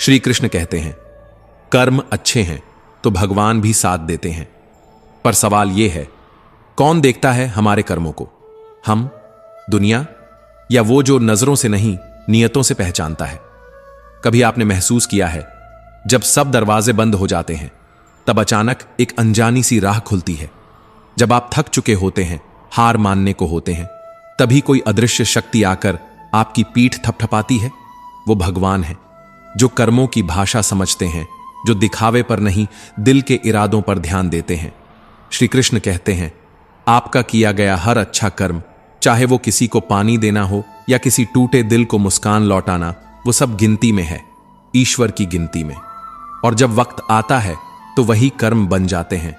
श्री कृष्ण कहते हैं, कर्म अच्छे हैं तो भगवान भी साथ देते हैं। पर सवाल यह है, कौन देखता है हमारे कर्मों को? हम, दुनिया, या वो जो नजरों से नहीं नियतों से पहचानता है? कभी आपने महसूस किया है, जब सब दरवाजे बंद हो जाते हैं तब अचानक एक अनजानी सी राह खुलती है। जब आप थक चुके होते हैं, हार मानने को होते हैं, तभी कोई अदृश्य शक्ति आकर आपकी पीठ थपथपाती है। वो भगवान है, जो कर्मों की भाषा समझते हैं, जो दिखावे पर नहीं दिल के इरादों पर ध्यान देते हैं। श्री कृष्ण कहते हैं, आपका किया गया हर अच्छा कर्म, चाहे वो किसी को पानी देना हो या किसी टूटे दिल को मुस्कान लौटाना, वो सब गिनती में है, ईश्वर की गिनती में। और जब वक्त आता है तो वही कर्म बन जाते हैं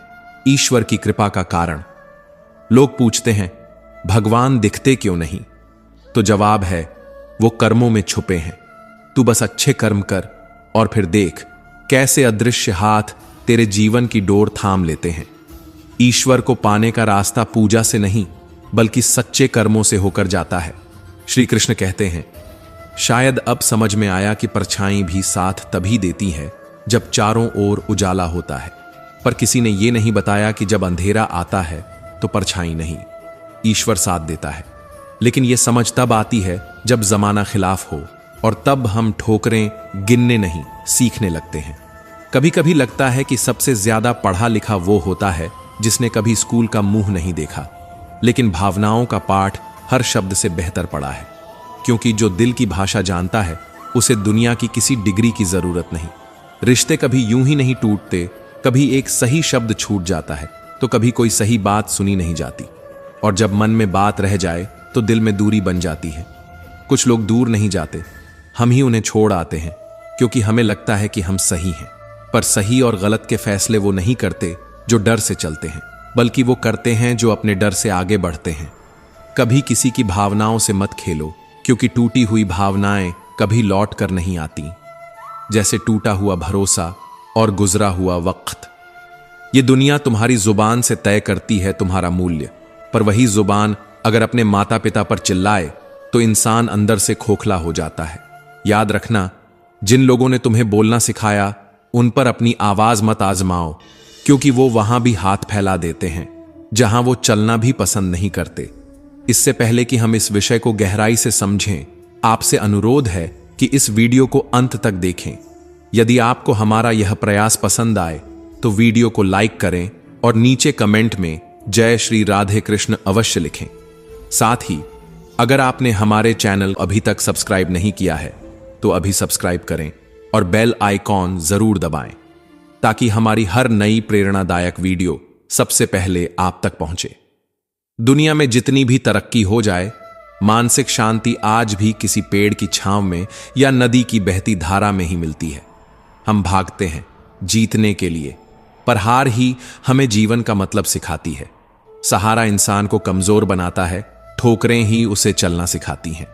ईश्वर की कृपा का कारण। लोग पूछते हैं, भगवान दिखते क्यों नहीं? तो जवाब है, वो कर्मों में छुपे हैं। तू बस अच्छे कर्म कर और फिर देख कैसे अदृश्य हाथ तेरे जीवन की डोर थाम लेते हैं। ईश्वर को पाने का रास्ता पूजा से नहीं बल्कि सच्चे कर्मों से होकर जाता है। श्री कृष्ण कहते हैं, शायद अब समझ में आया कि परछाई भी साथ तभी देती है जब चारों ओर उजाला होता है। पर किसी ने यह नहीं बताया कि जब अंधेरा आता है तो परछाई नहीं, ईश्वर साथ देता है। लेकिन यह समझ तब आती है जब जमाना खिलाफ हो, और तब हम ठोकरें गिनने नहीं सीखने लगते हैं। कभी कभी लगता है कि सबसे ज्यादा पढ़ा लिखा वो होता है जिसने कभी स्कूल का मुंह नहीं देखा, लेकिन भावनाओं का पाठ हर शब्द से बेहतर पढ़ा है। क्योंकि जो दिल की भाषा जानता है उसे दुनिया की किसी डिग्री की जरूरत नहीं। रिश्ते कभी यूं ही नहीं टूटते, कभी एक सही शब्द छूट जाता है तो कभी कोई सही बात सुनी नहीं जाती। और जब मन में बात रह जाए तो दिल में दूरी बन जाती है। कुछ लोग दूर नहीं जाते, हम ही उन्हें छोड़ आते हैं, क्योंकि हमें लगता है कि हम सही हैं। पर सही और गलत के फैसले वो नहीं करते जो डर से चलते हैं, बल्कि वो करते हैं जो अपने डर से आगे बढ़ते हैं। कभी किसी की भावनाओं से मत खेलो, क्योंकि टूटी हुई भावनाएं कभी लौट कर नहीं आती, जैसे टूटा हुआ भरोसा और गुजरा हुआ वक्त। ये दुनिया तुम्हारी जुबान से तय करती है तुम्हारा मूल्य, पर वही जुबान अगर अपने माता पिता पर चिल्लाए तो इंसान अंदर से खोखला हो जाता है। याद रखना, जिन लोगों ने तुम्हें बोलना सिखाया उन पर अपनी आवाज मत आजमाओ, क्योंकि वो वहां भी हाथ फैला देते हैं जहां वो चलना भी पसंद नहीं करते। इससे पहले कि हम इस विषय को गहराई से समझें, आपसे अनुरोध है कि इस वीडियो को अंत तक देखें। यदि आपको हमारा यह प्रयास पसंद आए तो वीडियो को लाइक करें और नीचे कमेंट में जय श्री राधे कृष्ण अवश्य लिखें। साथ ही अगर आपने हमारे चैनल अभी तक सब्सक्राइब नहीं किया है तो अभी सब्सक्राइब करें और बेल आइकॉन जरूर दबाएं, ताकि हमारी हर नई प्रेरणादायक वीडियो सबसे पहले आप तक पहुंचे। दुनिया में जितनी भी तरक्की हो जाए, मानसिक शांति आज भी किसी पेड़ की छांव में या नदी की बहती धारा में ही मिलती है। हम भागते हैं जीतने के लिए, पर हार ही हमें जीवन का मतलब सिखाती है। सहारा इंसान को कमजोर बनाता है, ठोकरें ही उसे चलना सिखाती हैं।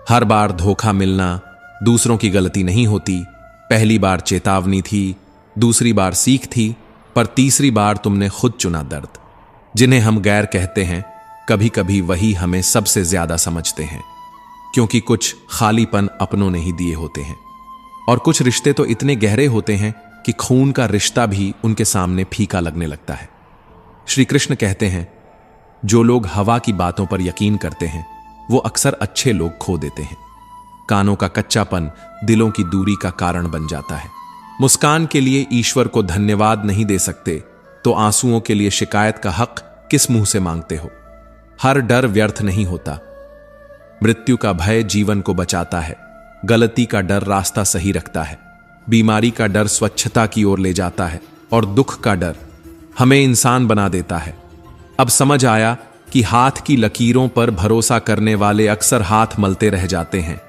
हर बार धोखा मिलना दूसरों की गलती नहीं होती। पहली बार चेतावनी थी, दूसरी बार सीख थी, पर तीसरी बार तुमने खुद चुना दर्द। जिन्हें हम गैर कहते हैं, कभी कभी वही हमें सबसे ज्यादा समझते हैं, क्योंकि कुछ खालीपन अपनों ने ही दिए होते हैं। और कुछ रिश्ते तो इतने गहरे होते हैं कि खून का रिश्ता भी उनके सामने फीका लगने लगता है। श्री कृष्ण कहते हैं, जो लोग हवा की बातों पर यकीन करते हैं वो अक्सर अच्छे लोग खो देते हैं। कानों का कच्चापन दिलों की दूरी का कारण बन जाता है। मुस्कान के लिए ईश्वर को धन्यवाद नहीं दे सकते तो आंसुओं के लिए शिकायत का हक किस मुंह से मांगते हो? हर डर व्यर्थ नहीं होता। मृत्यु का भय जीवन को बचाता है, गलती का डर रास्ता सही रखता है, बीमारी का डर स्वच्छता की ओर ले जाता है, और दुख का डर हमें इंसान बना देता है। अब समझ आया कि हाथ की लकीरों पर भरोसा करने वाले अक्सर हाथ मलते रह जाते हैं,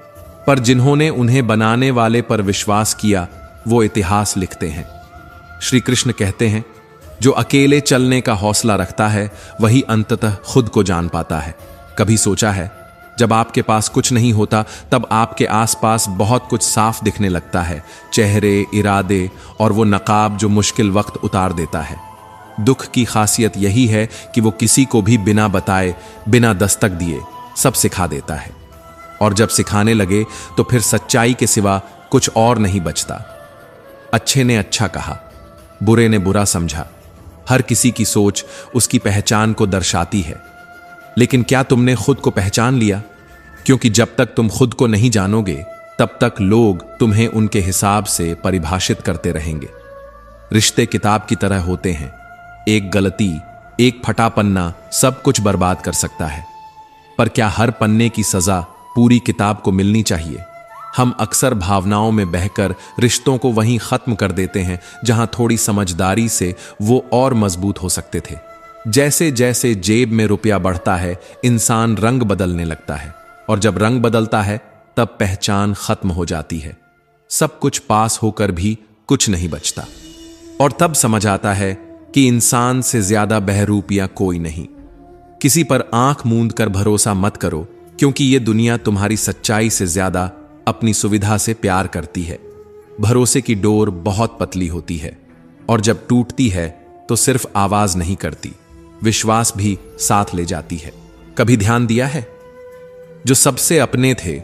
पर जिन्होंने उन्हें बनाने वाले पर विश्वास किया वो इतिहास लिखते हैं। श्री कृष्ण कहते हैं, जो अकेले चलने का हौसला रखता है वही अंततः खुद को जान पाता है। कभी सोचा है, जब आपके पास कुछ नहीं होता तब आपके आसपास बहुत कुछ साफ दिखने लगता है, चेहरे, इरादे और वो नकाब जो मुश्किल वक्त उतार देता है। दुख की खासियत यही है कि वो किसी को भी बिना बताए, बिना दस्तक दिए सब सिखा देता है। और जब सिखाने लगे तो फिर सच्चाई के सिवा कुछ और नहीं बचता। अच्छे ने अच्छा कहा, बुरे ने बुरा समझा। हर किसी की सोच उसकी पहचान को दर्शाती है। लेकिन क्या तुमने खुद को पहचान लिया? क्योंकि जब तक तुम खुद को नहीं जानोगे तब तक लोग तुम्हें उनके हिसाब से परिभाषित करते रहेंगे। रिश्ते किताब की तरह होते हैं। एक गलती, एक फटा पन्ना सब कुछ बर्बाद कर सकता है। पर क्या हर पन्ने की सजा पूरी किताब को मिलनी चाहिए? हम अक्सर भावनाओं में बहकर रिश्तों को वहीं खत्म कर देते हैं जहां थोड़ी समझदारी से वो और मजबूत हो सकते थे। जैसे जैसे जेब में रुपया बढ़ता है, इंसान रंग बदलने लगता है, और जब रंग बदलता है तब पहचान खत्म हो जाती है। सब कुछ पास होकर भी कुछ नहीं बचता, और तब समझ आता है कि इंसान से ज्यादा बहरूपिया कोई नहीं। किसी पर आंख मूंद कर भरोसा मत करो, क्योंकि यह दुनिया तुम्हारी सच्चाई से ज्यादा अपनी सुविधा से प्यार करती है। भरोसे की डोर बहुत पतली होती है, और जब टूटती है तो सिर्फ आवाज नहीं करती, विश्वास भी साथ ले जाती है। कभी ध्यान दिया है, जो सबसे अपने थे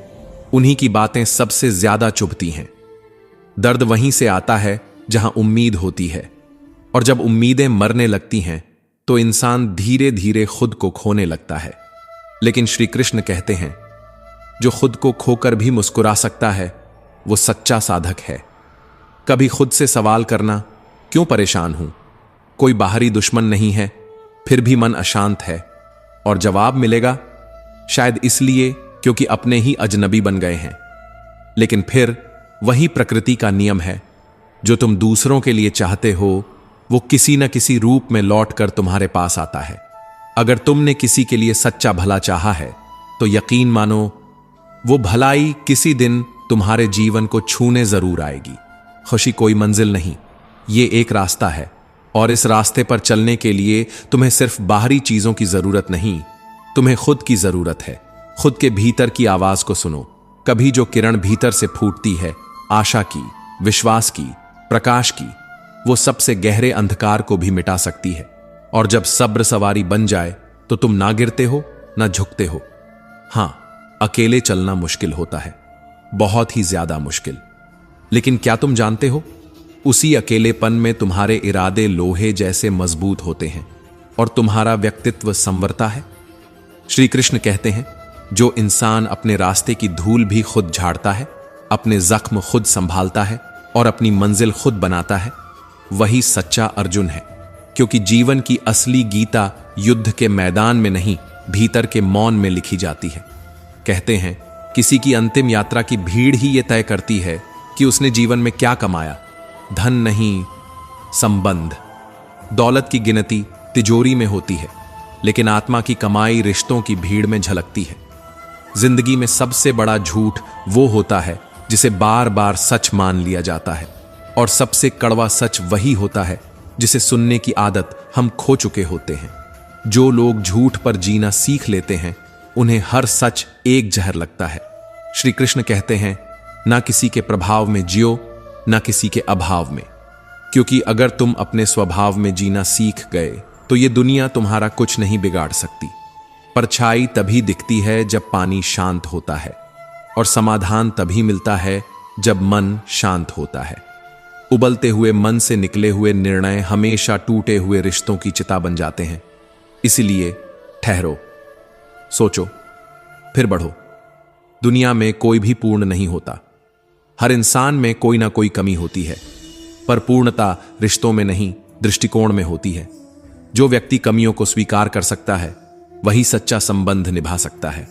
उन्हीं की बातें सबसे ज्यादा चुभती हैं। दर्द वहीं से आता है जहां उम्मीद होती है, और जब उम्मीदें मरने लगती हैं तो इंसान धीरे धीरे खुद को खोने लगता है। लेकिन श्री कृष्ण कहते हैं, जो खुद को खोकर भी मुस्कुरा सकता है वो सच्चा साधक है। कभी खुद से सवाल करना, क्यों परेशान हूं? कोई बाहरी दुश्मन नहीं है, फिर भी मन अशांत है। और जवाब मिलेगा, शायद इसलिए क्योंकि अपने ही अजनबी बन गए हैं। लेकिन फिर वही प्रकृति का नियम है, जो तुम दूसरों के लिए चाहते हो वो किसी न किसी रूप में लौट कर तुम्हारे पास आता है। अगर तुमने किसी के लिए सच्चा भला चाहा है तो यकीन मानो वो भलाई किसी दिन तुम्हारे जीवन को छूने जरूर आएगी। खुशी कोई मंजिल नहीं, ये एक रास्ता है, और इस रास्ते पर चलने के लिए तुम्हें सिर्फ बाहरी चीजों की जरूरत नहीं, तुम्हें खुद की जरूरत है। खुद के भीतर की आवाज को सुनो। कभी जो किरण भीतर से फूटती है, आशा की, विश्वास की, प्रकाश की, वो सबसे गहरे अंधकार को भी मिटा सकती है। और जब सब्र सवारी बन जाए तो तुम ना गिरते हो ना झुकते हो। हां, अकेले चलना मुश्किल होता है, बहुत ही ज्यादा मुश्किल। लेकिन क्या तुम जानते हो, उसी अकेलेपन में तुम्हारे इरादे लोहे जैसे मजबूत होते हैं और तुम्हारा व्यक्तित्व संवरता है। श्री कृष्ण कहते हैं, जो इंसान अपने रास्ते की धूल भी खुद झाड़ता है, अपने जख्म खुद संभालता है और अपनी मंजिल खुद बनाता है, वही सच्चा अर्जुन है। क्योंकि जीवन की असली गीता युद्ध के मैदान में नहीं, भीतर के मौन में लिखी जाती है। कहते हैं, किसी की अंतिम यात्रा की भीड़ ही यह तय करती है कि उसने जीवन में क्या कमाया। धन नहीं, संबंध। दौलत की गिनती तिजोरी में होती है, लेकिन आत्मा की कमाई रिश्तों की भीड़ में झलकती है। जिंदगी में सबसे बड़ा झूठ वो होता है जिसे बार बार सच मान लिया जाता है, और सबसे कड़वा सच वही होता है जिसे सुनने की आदत हम खो चुके होते हैं। जो लोग झूठ पर जीना सीख लेते हैं उन्हें हर सच एक जहर लगता है। श्री कृष्ण कहते हैं, ना किसी के प्रभाव में जियो, ना किसी के अभाव में। क्योंकि अगर तुम अपने स्वभाव में जीना सीख गए तो ये दुनिया तुम्हारा कुछ नहीं बिगाड़ सकती। परछाई तभी दिखती है जब पानी शांत होता है, और समाधान तभी मिलता है जब मन शांत होता है। उबलते हुए मन से निकले हुए निर्णय हमेशा टूटे हुए रिश्तों की चिता बन जाते हैं। इसलिए ठहरो, सोचो, फिर बढ़ो। दुनिया में कोई भी पूर्ण नहीं होता। हर इंसान में कोई ना कोई कमी होती है, पर पूर्णता रिश्तों में नहीं, दृष्टिकोण में होती है। जो व्यक्ति कमियों को स्वीकार कर सकता है वही सच्चा संबंध निभा सकता है।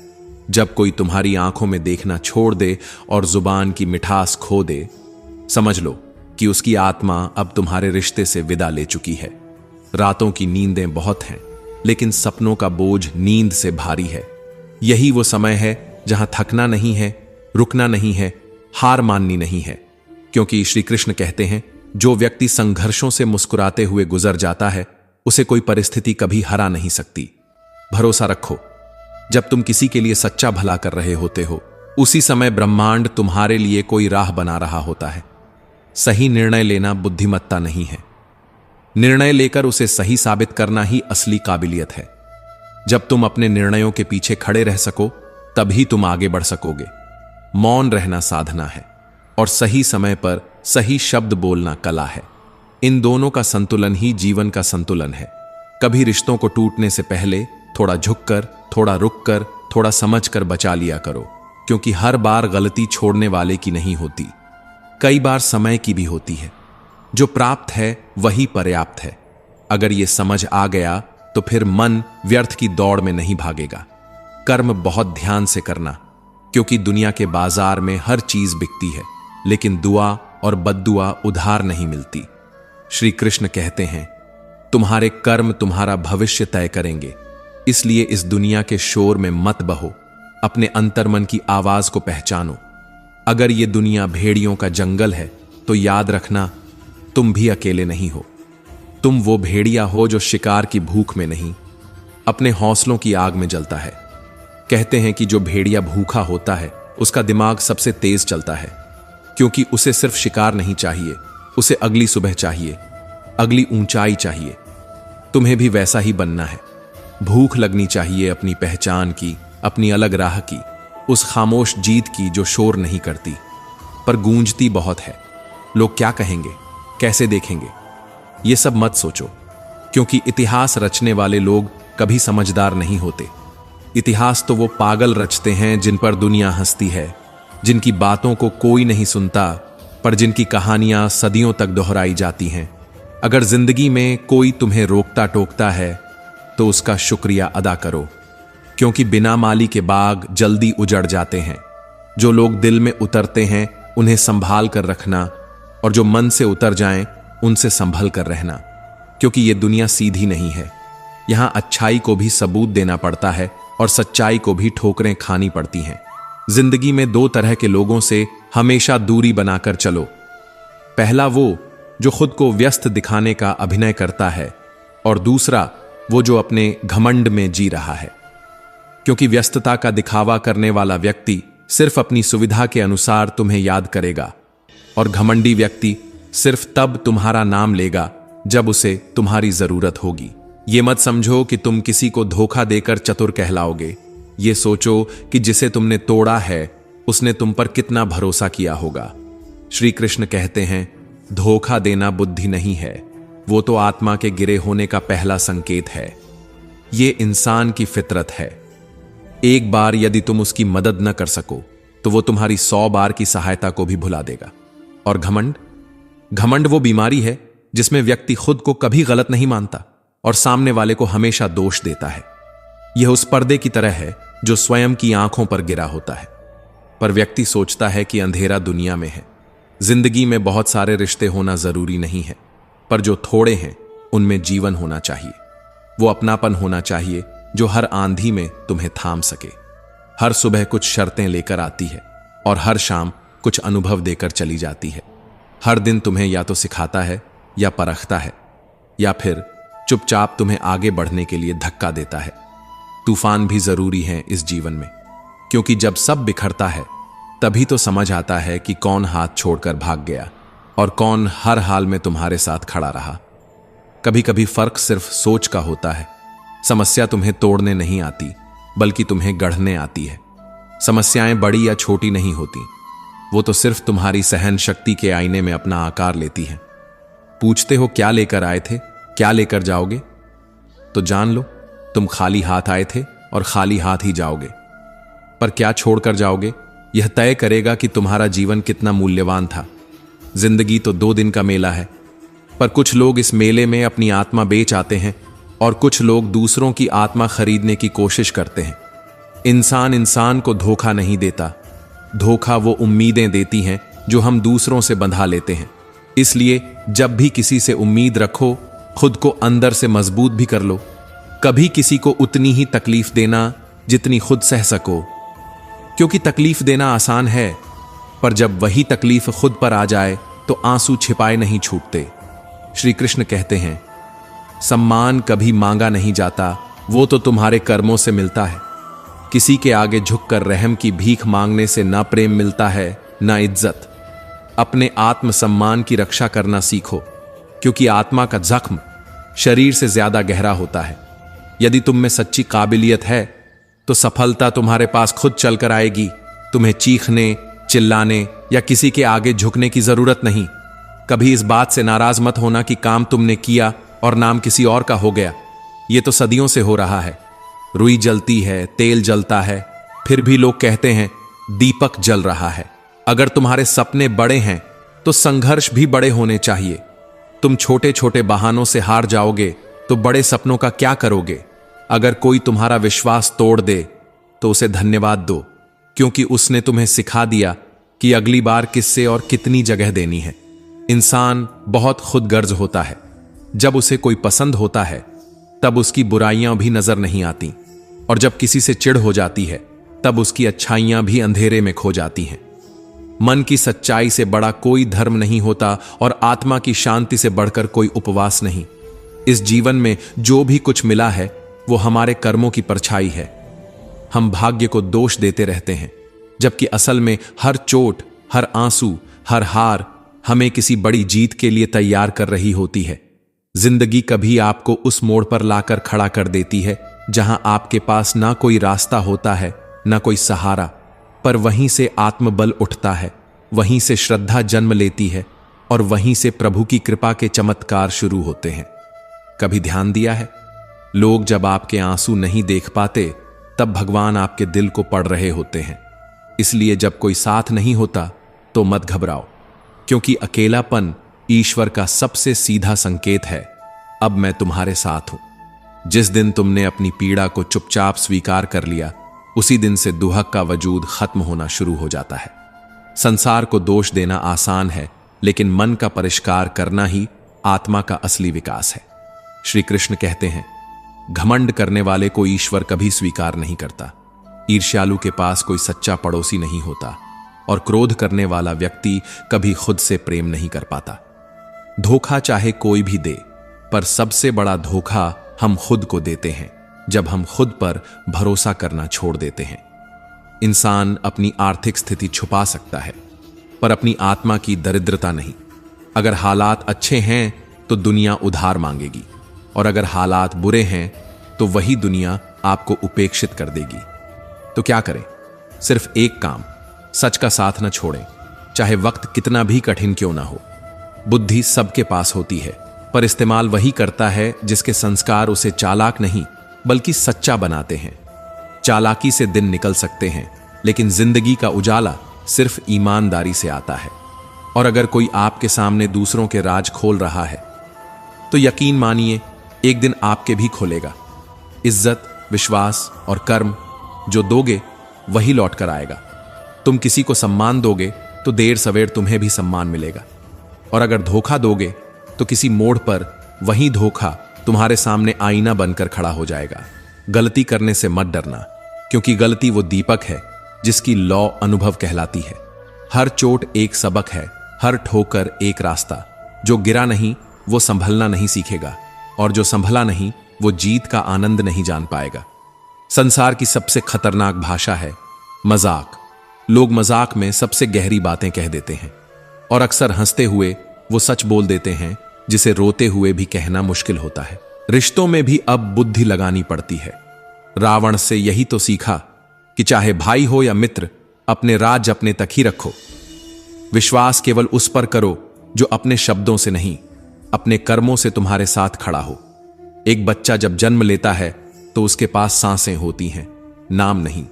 जब कोई तुम्हारी आंखों में देखना छोड़ दे और जुबान की मिठास खो दे, समझ लो कि उसकी आत्मा अब तुम्हारे रिश्ते से विदा ले चुकी है। रातों की नींदें बहुत हैं, लेकिन सपनों का बोझ नींद से भारी है। यही वो समय है जहां थकना नहीं है, रुकना नहीं है, हार माननी नहीं है। क्योंकि श्री कृष्ण कहते हैं, जो व्यक्ति संघर्षों से मुस्कुराते हुए गुजर जाता है उसे कोई परिस्थिति कभी हरा नहीं सकती। भरोसा रखो, जब तुम किसी के लिए सच्चा भला कर रहे होते हो, उसी समय ब्रह्मांड तुम्हारे लिए कोई राह बना रहा होता है। सही निर्णय लेना बुद्धिमत्ता नहीं है, निर्णय लेकर उसे सही साबित करना ही असली काबिलियत है। जब तुम अपने निर्णयों के पीछे खड़े रह सको, तभी तुम आगे बढ़ सकोगे। मौन रहना साधना है और सही समय पर सही शब्द बोलना कला है। इन दोनों का संतुलन ही जीवन का संतुलन है। कभी रिश्तों को टूटने से पहले थोड़ा झुककर, थोड़ा रुककर, थोड़ा समझकर बचा लिया करो, क्योंकि हर बार गलती छोड़ने वाले की नहीं होती, कई बार समय की भी होती है। जो प्राप्त है वही पर्याप्त है। अगर ये समझ आ गया तो फिर मन व्यर्थ की दौड़ में नहीं भागेगा। कर्म बहुत ध्यान से करना, क्योंकि दुनिया के बाजार में हर चीज बिकती है, लेकिन दुआ और बद्दुआ उधार नहीं मिलती। श्री कृष्ण कहते हैं, तुम्हारे कर्म तुम्हारा भविष्य तय करेंगे, इसलिए इस दुनिया के शोर में मत बहो, अपने अंतर्मन की आवाज को पहचानो। अगर ये दुनिया भेड़ियों का जंगल है तो याद रखना, तुम भी अकेले नहीं हो। तुम वो भेड़िया हो जो शिकार की भूख में नहीं, अपने हौसलों की आग में जलता है। कहते हैं कि जो भेड़िया भूखा होता है उसका दिमाग सबसे तेज चलता है, क्योंकि उसे सिर्फ शिकार नहीं चाहिए, उसे अगली सुबह चाहिए, अगली ऊंचाई चाहिए। तुम्हें भी वैसा ही बनना है। भूख लगनी चाहिए अपनी पहचान की, अपनी अलग राह की, उस खामोश जीत की जो शोर नहीं करती पर गूंजती बहुत है। लोग क्या कहेंगे, कैसे देखेंगे, ये सब मत सोचो, क्योंकि इतिहास रचने वाले लोग कभी समझदार नहीं होते। इतिहास तो वो पागल रचते हैं जिन पर दुनिया हंसती है, जिनकी बातों को कोई नहीं सुनता, पर जिनकी कहानियां सदियों तक दोहराई जाती हैं। अगर जिंदगी में कोई तुम्हें रोकता टोकता है तो उसका शुक्रिया अदा करो, क्योंकि बिना माली के बाग जल्दी उजड़ जाते हैं। जो लोग दिल में उतरते हैं उन्हें संभाल कर रखना, और जो मन से उतर जाएं उनसे संभल कर रहना, क्योंकि ये दुनिया सीधी नहीं है। यहां अच्छाई को भी सबूत देना पड़ता है और सच्चाई को भी ठोकरें खानी पड़ती हैं। जिंदगी में दो तरह के लोगों से हमेशा दूरी बनाकर चलो। पहला वो जो खुद को व्यस्त दिखाने का अभिनय करता है, और दूसरा वो जो अपने घमंड में जी रहा है, क्योंकि व्यस्तता का दिखावा करने वाला व्यक्ति सिर्फ अपनी सुविधा के अनुसार तुम्हें याद करेगा, और घमंडी व्यक्ति सिर्फ तब तुम्हारा नाम लेगा जब उसे तुम्हारी जरूरत होगी। ये मत समझो कि तुम किसी को धोखा देकर चतुर कहलाओगे। ये सोचो कि जिसे तुमने तोड़ा है उसने तुम पर कितना भरोसा किया होगा। श्री कृष्ण कहते हैं, धोखा देना बुद्धि नहीं है, वो तो आत्मा के गिरे होने का पहला संकेत है। ये इंसान की फितरत है। एक बार यदि तुम उसकी मदद न कर सको तो वो तुम्हारी 100 बार की सहायता को भी भुला देगा। और घमंड वो बीमारी है जिसमें व्यक्ति खुद को कभी गलत नहीं मानता और सामने वाले को हमेशा दोष देता है। यह उस पर्दे की तरह है जो स्वयं की आंखों पर गिरा होता है, पर व्यक्ति सोचता है कि अंधेरा दुनिया में है। जिंदगी में बहुत सारे रिश्ते होना जरूरी नहीं है, पर जो थोड़े हैं उनमें जीवन होना चाहिए। वो अपनापन होना चाहिए जो हर आंधी में तुम्हें थाम सके। हर सुबह कुछ शर्तें लेकर आती है और हर शाम कुछ अनुभव देकर चली जाती है। हर दिन तुम्हें या तो सिखाता है या परखता है, या फिर चुपचाप तुम्हें आगे बढ़ने के लिए धक्का देता है। तूफान भी जरूरी हैं इस जीवन में, क्योंकि जब सब बिखरता है तभी तो समझ आता है कि कौन हाथ छोड़कर भाग गया और कौन हर हाल में तुम्हारे साथ खड़ा रहा। कभी कभी फर्क सिर्फ सोच का होता है। समस्या तुम्हें तोड़ने नहीं आती, बल्कि तुम्हें गढ़ने आती है। समस्याएं बड़ी या छोटी नहीं होती, वो तो सिर्फ तुम्हारी सहन शक्ति के आईने में अपना आकार लेती हैं। पूछते हो क्या लेकर आए थे, क्या लेकर जाओगे? तो जान लो तुम खाली हाथ आए थे और खाली हाथ ही जाओगे। पर क्या छोड़कर जाओगे यह तय करेगा कि तुम्हारा जीवन कितना मूल्यवान था। जिंदगी तो 2 दिन का मेला है, पर कुछ लोग इस मेले में अपनी आत्मा बेच आते हैं और कुछ लोग दूसरों की आत्मा खरीदने की कोशिश करते हैं। इंसान को धोखा नहीं देता, धोखा वो उम्मीदें देती हैं जो हम दूसरों से बंधा लेते हैं। इसलिए जब भी किसी से उम्मीद रखो, खुद को अंदर से मजबूत भी कर लो। कभी किसी को उतनी ही तकलीफ देना जितनी खुद सह सको, क्योंकि तकलीफ देना आसान है, पर जब वही तकलीफ खुद पर आ जाए तो आंसू छिपाए नहीं छूटते। श्री कृष्ण कहते हैं, सम्मान कभी मांगा नहीं जाता, वो तो तुम्हारे कर्मों से मिलता है। किसी के आगे झुककर रहम की भीख मांगने से ना प्रेम मिलता है ना इज्जत। अपने आत्मसम्मान की रक्षा करना सीखो, क्योंकि आत्मा का जख्म शरीर से ज्यादा गहरा होता है। यदि तुम में सच्ची काबिलियत है तो सफलता तुम्हारे पास खुद चलकर आएगी। तुम्हें चीखने, चिल्लाने या किसी के आगे झुकने की जरूरत नहीं। कभी इस बात से नाराज मत होना कि काम तुमने किया और नाम किसी और का हो गया। यह तो सदियों से हो रहा है। रुई जलती है, तेल जलता है, फिर भी लोग कहते हैं दीपक जल रहा है। अगर तुम्हारे सपने बड़े हैं तो संघर्ष भी बड़े होने चाहिए। तुम छोटे छोटे बहानों से हार जाओगे तो बड़े सपनों का क्या करोगे? अगर कोई तुम्हारा विश्वास तोड़ दे तो उसे धन्यवाद दो, क्योंकि उसने तुम्हें सिखा दिया कि अगली बार किससे और कितनी जगह देनी है। इंसान बहुत खुदगर्ज होता है। जब उसे कोई पसंद होता है तब उसकी बुराइयां भी नजर नहीं आती, और जब किसी से चिढ़ हो जाती है तब उसकी अच्छाइयां भी अंधेरे में खो जाती हैं। मन की सच्चाई से बड़ा कोई धर्म नहीं होता और आत्मा की शांति से बढ़कर कोई उपवास नहीं। इस जीवन में जो भी कुछ मिला है वो हमारे कर्मों की परछाई है। हम भाग्य को दोष देते रहते हैं, जबकि असल में हर चोट, हर आंसू, हर हार हमें किसी बड़ी जीत के लिए तैयार कर रही होती है। जिंदगी कभी आपको उस मोड़ पर लाकर खड़ा कर देती है जहां आपके पास ना कोई रास्ता होता है, ना कोई सहारा, पर वहीं से आत्मबल उठता है, वहीं से श्रद्धा जन्म लेती है और वहीं से प्रभु की कृपा के चमत्कार शुरू होते हैं। कभी ध्यान दिया है, लोग जब आपके आंसू नहीं देख पाते तब भगवान आपके दिल को पढ़ रहे होते हैं। इसलिए जब कोई साथ नहीं होता तो मत घबराओ, क्योंकि अकेलापन ईश्वर का सबसे सीधा संकेत है, अब मैं तुम्हारे साथ हूं। जिस दिन तुमने अपनी पीड़ा को चुपचाप स्वीकार कर लिया, उसी दिन से दुहक का वजूद खत्म होना शुरू हो जाता है। संसार को दोष देना आसान है, लेकिन मन का परिष्कार करना ही आत्मा का असली विकास है। श्री कृष्ण कहते हैं, घमंड करने वाले को ईश्वर कभी स्वीकार नहीं करता। ईर्ष्यालु के पास कोई सच्चा पड़ोसी नहीं होता, और क्रोध करने वाला व्यक्ति कभी खुद से प्रेम नहीं कर पाता। धोखा चाहे कोई भी दे, पर सबसे बड़ा धोखा हम खुद को देते हैं जब हम खुद पर भरोसा करना छोड़ देते हैं। इंसान अपनी आर्थिक स्थिति छुपा सकता है, पर अपनी आत्मा की दरिद्रता नहीं। अगर हालात अच्छे हैं तो दुनिया उधार मांगेगी, और अगर हालात बुरे हैं तो वही दुनिया आपको उपेक्षित कर देगी। तो क्या करें? सिर्फ एक काम, सच का साथ न छोड़ें, चाहे वक्त कितना भी कठिन क्यों ना हो। बुद्धि सबके पास होती है, पर इस्तेमाल वही करता है जिसके संस्कार उसे चालाक नहीं बल्कि सच्चा बनाते हैं। चालाकी से दिन निकल सकते हैं, लेकिन जिंदगी का उजाला सिर्फ ईमानदारी से आता है। और अगर कोई आपके सामने दूसरों के राज खोल रहा है तो यकीन मानिए एक दिन आपके भी खोलेगा। इज्जत, विश्वास और कर्म जो दोगे वही लौट कर आएगा। तुम किसी को सम्मान दोगे तो देर सवेर तुम्हें भी सम्मान मिलेगा, और अगर धोखा दोगे तो किसी मोड़ पर वही धोखा तुम्हारे सामने आईना बनकर खड़ा हो जाएगा। गलती करने से मत डरना, क्योंकि गलती वो दीपक है जिसकी लौ अनुभव कहलाती है। हर चोट एक सबक है, हर ठोकर एक रास्ता। जो गिरा नहीं वो संभलना नहीं सीखेगा, और जो संभला नहीं वो जीत का आनंद नहीं जान पाएगा। संसार की सबसे खतरनाक भाषा है मजाक। लोग मजाक में सबसे गहरी बातें कह देते हैं, और अक्सर हंसते हुए वो सच बोल देते हैं जिसे रोते हुए भी कहना मुश्किल होता है। रिश्तों में भी अब बुद्धि लगानी पड़ती है। रावण से यही तो सीखा कि चाहे भाई हो या मित्र, अपने राज अपने तक ही रखो। विश्वास केवल उस पर करो जो अपने शब्दों से नहीं, अपने कर्मों से तुम्हारे साथ खड़ा हो। एक बच्चा जब जन्म लेता है तो उसके पास सांसें होती हैं, नाम नहीं,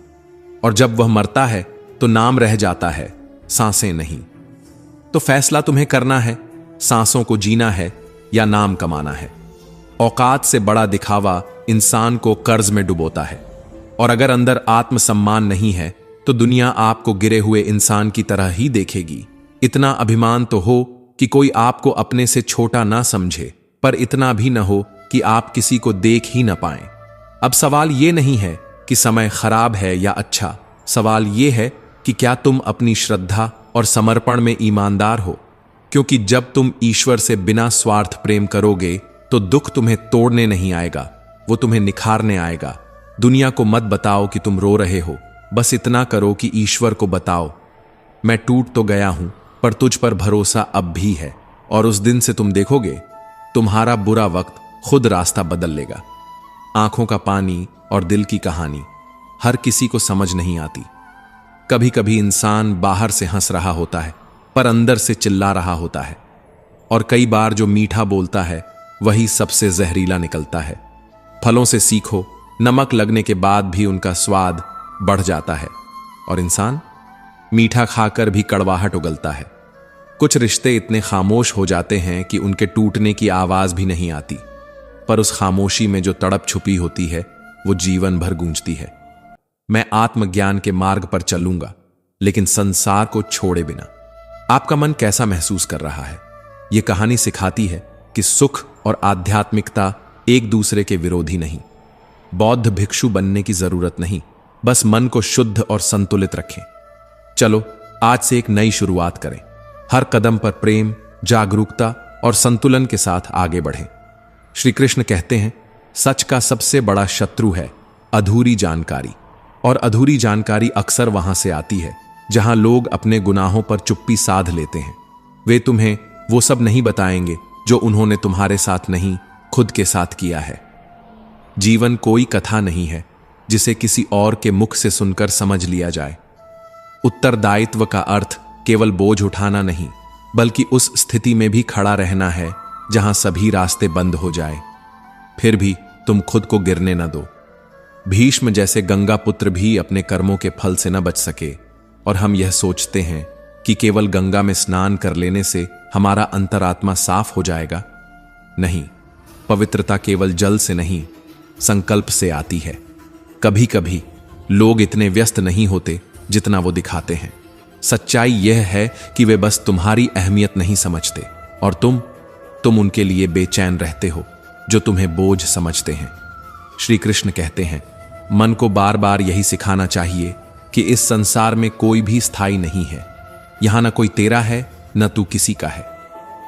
और जब वह मरता है तो नाम रह जाता है, सांसें नहीं। तो फैसला तुम्हें करना है, सांसों को जीना है या नाम कमाना है। औकात से बड़ा दिखावा इंसान को कर्ज में डुबोता है, और अगर अंदर आत्मसम्मान नहीं है तो दुनिया आपको गिरे हुए इंसान की तरह ही देखेगी। इतना अभिमान तो हो कि कोई आपको अपने से छोटा ना समझे, पर इतना भी न हो कि आप किसी को देख ही न पाएं। अब सवाल यह नहीं है कि समय खराब है या अच्छा, सवाल यह है कि क्या तुम अपनी श्रद्धा और समर्पण में ईमानदार हो। क्योंकि जब तुम ईश्वर से बिना स्वार्थ प्रेम करोगे तो दुख तुम्हें तोड़ने नहीं आएगा, वो तुम्हें निखारने आएगा। दुनिया को मत बताओ कि तुम रो रहे हो, बस इतना करो कि ईश्वर को बताओ, मैं टूट तो गया हूं पर तुझ पर भरोसा अब भी है। और उस दिन से तुम देखोगे तुम्हारा बुरा वक्त खुद रास्ता बदल लेगा। आंखों का पानी और दिल की कहानी, हर किसी को समझ नहीं आती। कभी कभी इंसान बाहर से हंस रहा होता है पर अंदर से चिल्ला रहा होता है, और कई बार जो मीठा बोलता है वही सबसे जहरीला निकलता है। फलों से सीखो, नमक लगने के बाद भी उनका स्वाद बढ़ जाता है, और इंसान मीठा खाकर भी कड़वाहट उगलता है। कुछ रिश्ते इतने खामोश हो जाते हैं कि उनके टूटने की आवाज भी नहीं आती, पर उस खामोशी में जो तड़प छुपी होती है वो जीवन भर गूंजती है। मैं आत्मज्ञान के मार्ग पर चलूंगा, लेकिन संसार को छोड़े बिना। आपका मन कैसा महसूस कर रहा है? यह कहानी सिखाती है कि सुख और आध्यात्मिकता एक दूसरे के विरोधी नहीं। बौद्ध भिक्षु बनने की जरूरत नहीं, बस मन को शुद्ध और संतुलित रखें। चलो आज से एक नई शुरुआत करें। हर कदम पर प्रेम, जागरूकता और संतुलन के साथ आगे बढ़ें। श्री कृष्ण कहते हैं, सच का सबसे बड़ा शत्रु है अधूरी जानकारी, और अधूरी जानकारी अक्सर वहां से आती है जहां लोग अपने गुनाहों पर चुप्पी साध लेते हैं। वे तुम्हें वो सब नहीं बताएंगे जो उन्होंने तुम्हारे साथ नहीं, खुद के साथ किया है। जीवन कोई कथा नहीं है जिसे किसी और के मुख से सुनकर समझ लिया जाए। उत्तरदायित्व का अर्थ केवल बोझ उठाना नहीं, बल्कि उस स्थिति में भी खड़ा रहना है जहां सभी रास्ते बंद हो जाए, फिर भी तुम खुद को गिरने न दो। भीष्म जैसे गंगा पुत्र भी अपने कर्मों के फल से न बच सके, और हम यह सोचते हैं कि केवल गंगा में स्नान कर लेने से हमारा अंतरात्मा साफ हो जाएगा। नहीं, पवित्रता केवल जल से नहीं, संकल्प से आती है। कभी कभी लोग इतने व्यस्त नहीं होते जितना वो दिखाते हैं। सच्चाई यह है कि वे बस तुम्हारी अहमियत नहीं समझते, और तुम उनके लिए बेचैन रहते हो जो तुम्हें बोझ समझते हैं। श्री कृष्ण कहते हैं, मन को बार बार यही सिखाना चाहिए कि इस संसार में कोई भी स्थायी नहीं है। यहां न कोई तेरा है, न तू किसी का है।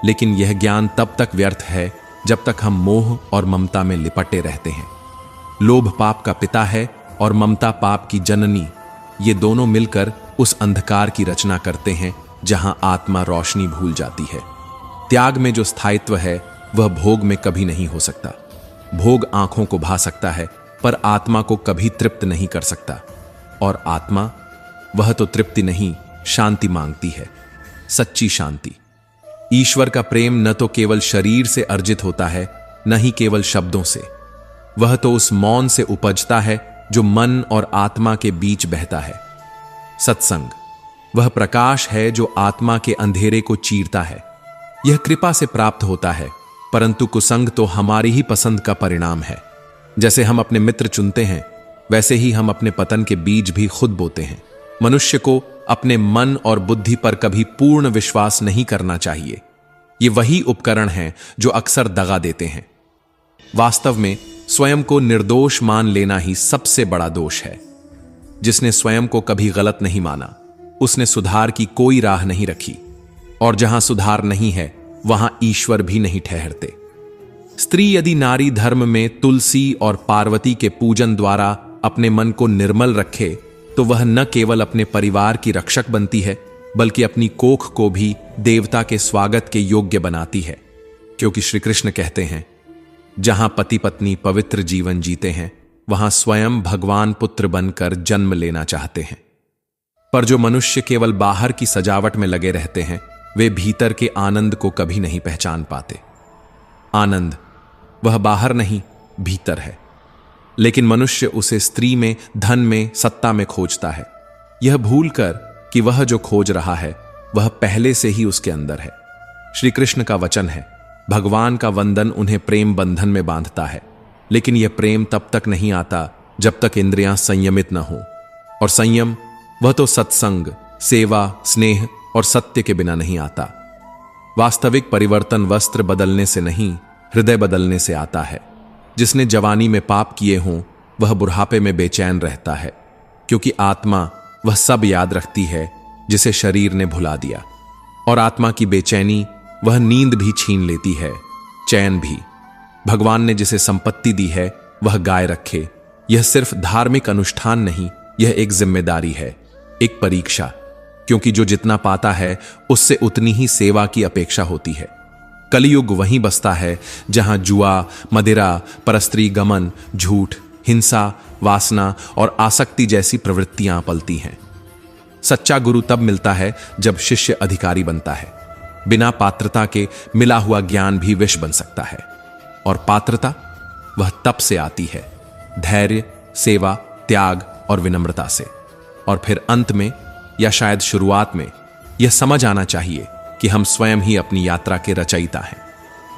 लेकिन यह ज्ञान तब तक व्यर्थ है जब तक हम मोह और ममता में लिपटे रहते हैं। लोभ पाप का पिता है और ममता पाप की जननी। ये दोनों मिलकर उस अंधकार की रचना करते हैं जहां आत्मा रोशनी भूल जाती है। त्याग में जो स्थायित्व है वह भोग में कभी नहीं हो सकता। भोग आंखों को भा सकता है, पर आत्मा को कभी तृप्त नहीं कर सकता। और आत्मा, वह तो तृप्ति नहीं, शांति मांगती है, सच्ची शांति। ईश्वर का प्रेम न तो केवल शरीर से अर्जित होता है, न ही केवल शब्दों से। वह तो उस मौन से उपजता है जो मन और आत्मा के बीच बहता है। सत्संग वह प्रकाश है जो आत्मा के अंधेरे को चीरता है। यह कृपा से प्राप्त होता है, परंतु कुसंग तो हमारी ही पसंद का परिणाम है। जैसे हम अपने मित्र चुनते हैं, वैसे ही हम अपने पतन के बीज भी खुद बोते हैं। मनुष्य को अपने मन और बुद्धि पर कभी पूर्ण विश्वास नहीं करना चाहिए। ये वही उपकरण हैं जो अक्सर दगा देते हैं। वास्तव में स्वयं को निर्दोष मान लेना ही सबसे बड़ा दोष है। जिसने स्वयं को कभी गलत नहीं माना, उसने सुधार की कोई राह नहीं रखी, और जहां सुधार नहीं है वहां ईश्वर भी नहीं ठहरते। स्त्री यदि नारी धर्म में तुलसी और पार्वती के पूजन द्वारा अपने मन को निर्मल रखे, तो वह न केवल अपने परिवार की रक्षक बनती है, बल्कि अपनी कोख को भी देवता के स्वागत के योग्य बनाती है। क्योंकि श्री कृष्ण कहते हैं, जहां पति पत्नी पवित्र जीवन जीते हैं, वहां स्वयं भगवान पुत्र बनकर जन्म लेना चाहते हैं। पर जो मनुष्य केवल बाहर की सजावट में लगे रहते हैं, वे भीतर के आनंद को कभी नहीं पहचान पाते। आनंद वह बाहर नहीं, भीतर है। लेकिन मनुष्य उसे स्त्री में, धन में, सत्ता में खोजता है, यह भूलकर कि वह जो खोज रहा है वह पहले से ही उसके अंदर है। श्री कृष्ण का वचन है, भगवान का वंदन उन्हें प्रेम बंधन में बांधता है, लेकिन यह प्रेम तब तक नहीं आता जब तक इंद्रियां संयमित न हो। और संयम वह तो सत्संग, सेवा, स्नेह और सत्य के बिना नहीं आता। वास्तविक परिवर्तन वस्त्र बदलने से नहीं, हृदय बदलने से आता है। जिसने जवानी में पाप किए हों, वह बुढ़ापे में बेचैन रहता है, क्योंकि आत्मा वह सब याद रखती है जिसे शरीर ने भुला दिया। और आत्मा की बेचैनी वह नींद भी छीन लेती है, चैन भी। भगवान ने जिसे संपत्ति दी है वह गाय रखे। यह सिर्फ धार्मिक अनुष्ठान नहीं, यह एक जिम्मेदारी है, एक परीक्षा। क्योंकि जो जितना पाता है उससे उतनी ही सेवा की अपेक्षा होती है। कलयुग वहीं बसता है जहां जुआ, मदिरा, परस्त्री गमन, झूठ, हिंसा, वासना और आसक्ति जैसी प्रवृत्तियां पलती हैं। सच्चा गुरु तब मिलता है जब शिष्य अधिकारी बनता है। बिना पात्रता के मिला हुआ ज्ञान भी विष बन सकता है, और पात्रता वह तप से आती है, धैर्य, सेवा, त्याग और विनम्रता से। और फिर अंत में, या शायद शुरुआत में, यह समझ आना चाहिए कि हम स्वयं ही अपनी यात्रा के रचयिता हैं।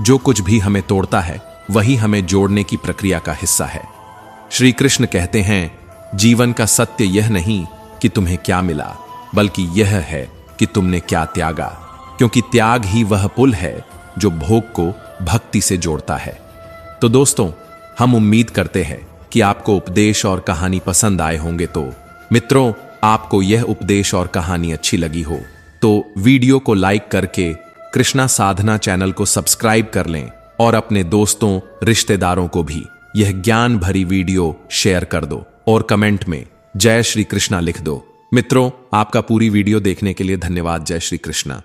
जो कुछ भी हमें तोड़ता है वही हमें जोड़ने की प्रक्रिया का हिस्सा है। श्री कृष्ण कहते हैं, जीवन का सत्य यह नहीं कि तुम्हें क्या मिला, बल्कि यह है कि तुमने क्या त्यागा, क्योंकि त्याग ही वह पुल है जो भोग को भक्ति से जोड़ता है। तो दोस्तों, हम उम्मीद करते हैं कि आपको उपदेश और कहानी पसंद आए होंगे। तो मित्रों, आपको यह उपदेश और कहानी अच्छी लगी हो तो वीडियो को लाइक करके कृष्णा साधना चैनल को सब्सक्राइब कर लें, और अपने दोस्तों, रिश्तेदारों को भी यह ज्ञान भरी वीडियो शेयर कर दो, और कमेंट में जय श्री कृष्णा लिख दो। मित्रों, आपका पूरी वीडियो देखने के लिए धन्यवाद। जय श्री कृष्णा।